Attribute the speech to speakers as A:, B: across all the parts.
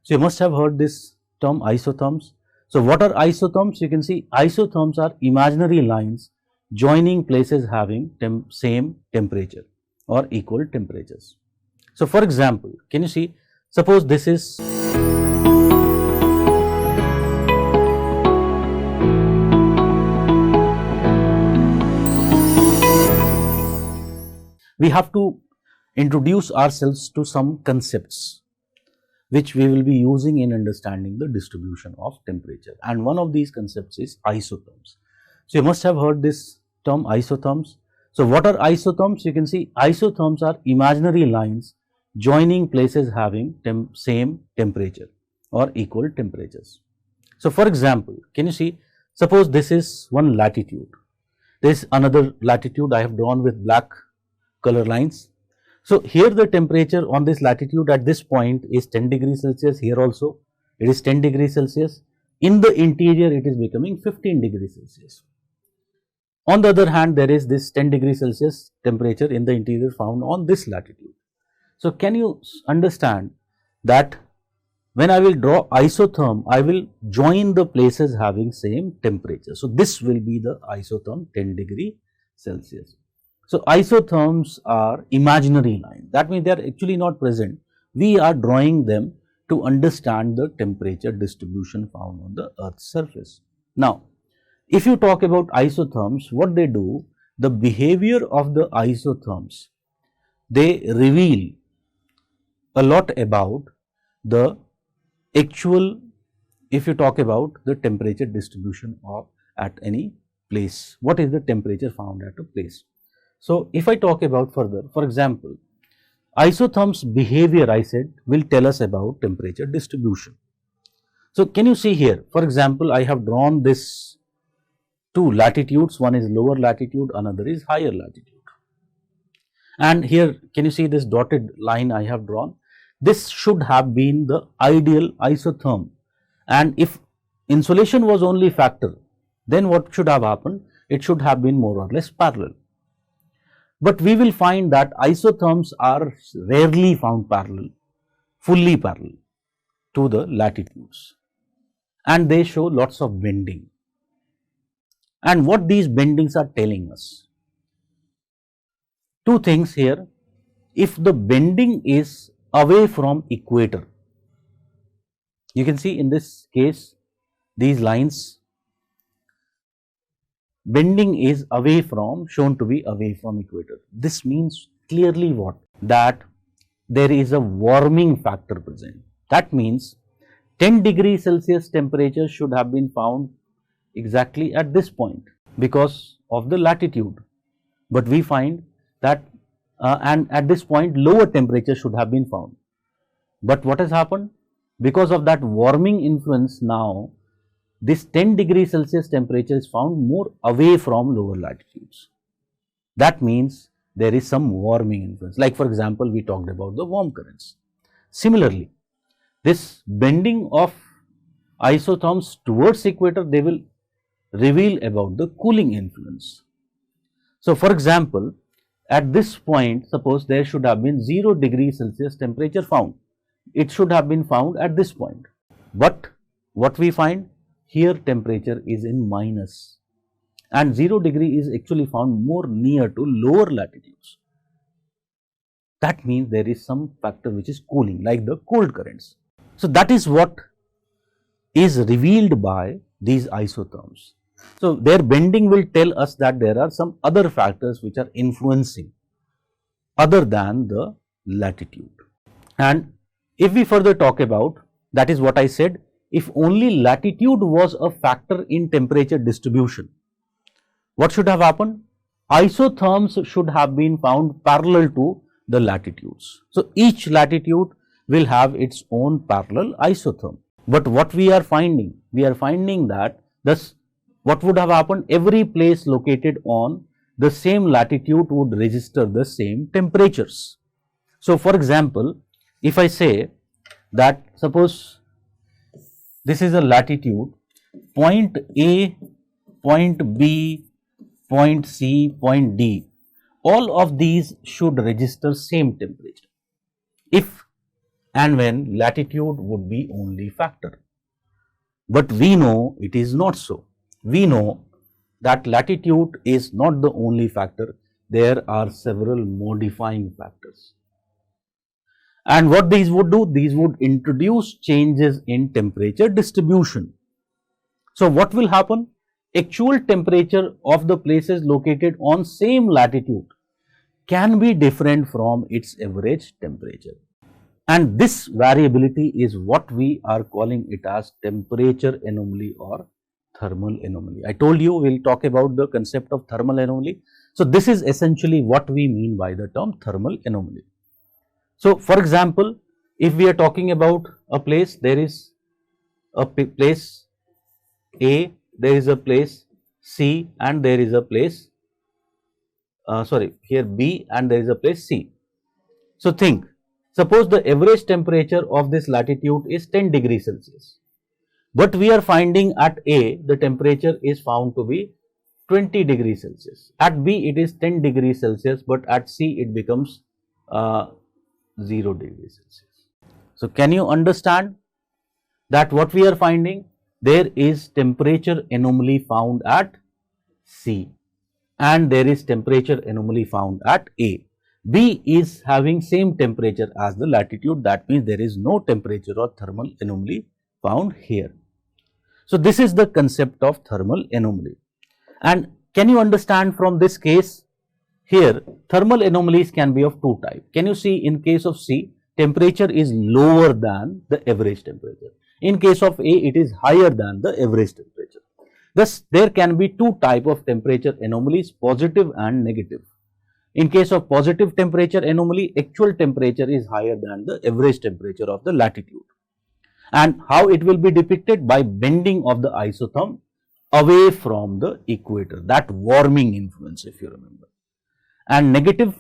A: So you must have heard this term isotherms. So what are isotherms? You can see isotherms are imaginary lines joining places having same temperature or equal temperatures. So for example, can you see, suppose this is we have to introduce ourselves to some concepts which we will be using in understanding the distribution of temperature, and one of these concepts is isotherms. So you must have heard this term isotherms. So what are isotherms? You can see isotherms are imaginary lines joining places having same temperature or equal temperatures. So for example, can you see, suppose this is one latitude, there is another latitude I have drawn with black color lines. So here the temperature on this latitude at this point is 10 degrees Celsius, here also it is 10 degrees Celsius, in the interior it is becoming 15 degrees Celsius. On the other hand, there is this 10 degrees Celsius temperature in the interior found on this latitude. So can you understand that when I will draw isotherm, I will join the places having same temperature. So this will be the isotherm 10 degree Celsius. So isotherms are imaginary lines. That means they are actually not present. We are drawing them to understand the temperature distribution found on the Earth's surface. Now, if you talk about isotherms, what they do, the behavior of the isotherms, they reveal a lot about the actual, if you talk about the temperature distribution of at any place, what is the temperature found at a place. So if I talk about further, for example, isotherms behavior I said will tell us about temperature distribution. So can you see here, for example, I have drawn this two latitudes, one is lower latitude, another is higher latitude. And here can you see this dotted line I have drawn, this should have been the ideal isotherm, and if insolation was only factor, then what should have happened, it should have been more or less parallel. But we will find that isotherms are rarely found parallel, fully parallel to the latitudes, and they show lots of bending. And what these bendings are telling us? Two things here. If the bending is away from equator, you can see in this case these lines, bending is away from, shown to be away from equator. This means clearly what? That there is a warming factor present. That means 10 degrees Celsius temperature should have been found exactly at this point because of the latitude. But we find that and at this point lower temperature should have been found. But what has happened? Because of that warming influence, now this 10 degrees Celsius temperature is found more away from lower latitudes. That means there is some warming influence. Like for example, we talked about the warm currents. Similarly, this bending of isotherms towards equator, they will reveal about the cooling influence. So for example, at this point, suppose there should have been 0 degrees Celsius temperature found. It should have been found at this point. But what we find? Here temperature is in minus, and 0 degree is actually found more near to lower latitudes. That means there is some factor which is cooling, like the cold currents. So that is what is revealed by these isotherms. So their bending will tell us that there are some other factors which are influencing other than the latitude. And if we further talk about, that is what I said, if only latitude was a factor in temperature distribution, what should have happened? Isotherms should have been found parallel to the latitudes. So each latitude will have its own parallel isotherm. But what we are finding? We are finding that thus what would have happened? Every place located on the same latitude would register the same temperatures. So for example, if I say that suppose this is a latitude, point A, point B, point C, point D, all of these should register same temperature. If and when latitude would be only factor. But we know it is not so. We know that latitude is not the only factor. There are several modifying factors. And what these would do? These would introduce changes in temperature distribution. So what will happen? Actual temperature of the places located on same latitude can be different from its average temperature. And this variability is what we are calling it as temperature anomaly or thermal anomaly. I told you we will talk about the concept of thermal anomaly. So this is essentially what we mean by the term thermal anomaly. So for example, if we are talking about a place, there is a place A, there is a place C, and there is a place here B, and there is a place C. So think, suppose the average temperature of this latitude is 10 degrees Celsius, but we are finding at A the temperature is found to be 20 degrees Celsius. At B it is 10 degrees Celsius, but at C it becomes 0 degrees Celsius. So can you understand that what we are finding? There is temperature anomaly found at C and there is temperature anomaly found at A. B is having same temperature as the latitude, that means there is no temperature or thermal anomaly found here. So this is the concept of thermal anomaly. And can you understand from this case? Here thermal anomalies can be of two types. Can you see, in case of C, temperature is lower than the average temperature. In case of A, it is higher than the average temperature. Thus, there can be two types of temperature anomalies, positive and negative. In case of positive temperature anomaly, actual temperature is higher than the average temperature of the latitude. And how it will be depicted? By bending of the isotherm away from the equator, that warming influence, if you remember. And negative,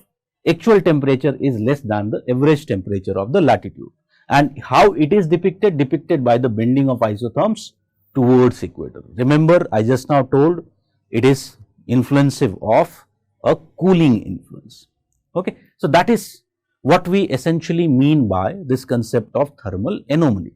A: actual temperature is less than the average temperature of the latitude. And how it is depicted? Depicted by the bending of isotherms towards equator. Remember, I just now told it is influensive of a cooling influence. Okay. So that is what we essentially mean by this concept of thermal anomaly.